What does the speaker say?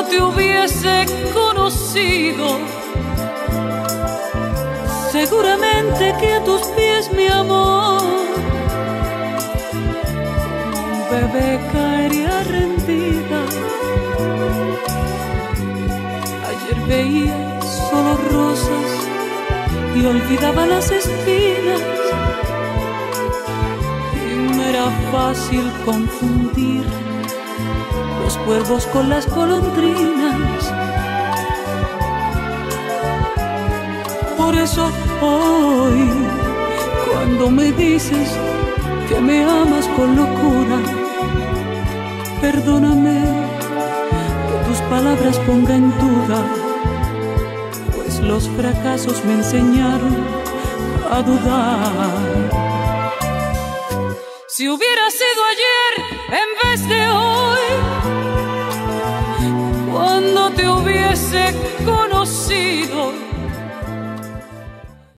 te hubiese conocido, seguramente que a tus pies, mi amor, un bebé caería rendida. Ayer veía solo rosas y olvidaba las espinas, y me era fácil confundir los cuervos con las golondrinas. Por eso hoy, cuando me dices que me amas con locura, perdóname que tus palabras ponga en duda, pues los fracasos me enseñaron a dudar. Si hubiera sido ayer en vez de hoy, cuando te hubiese conocido,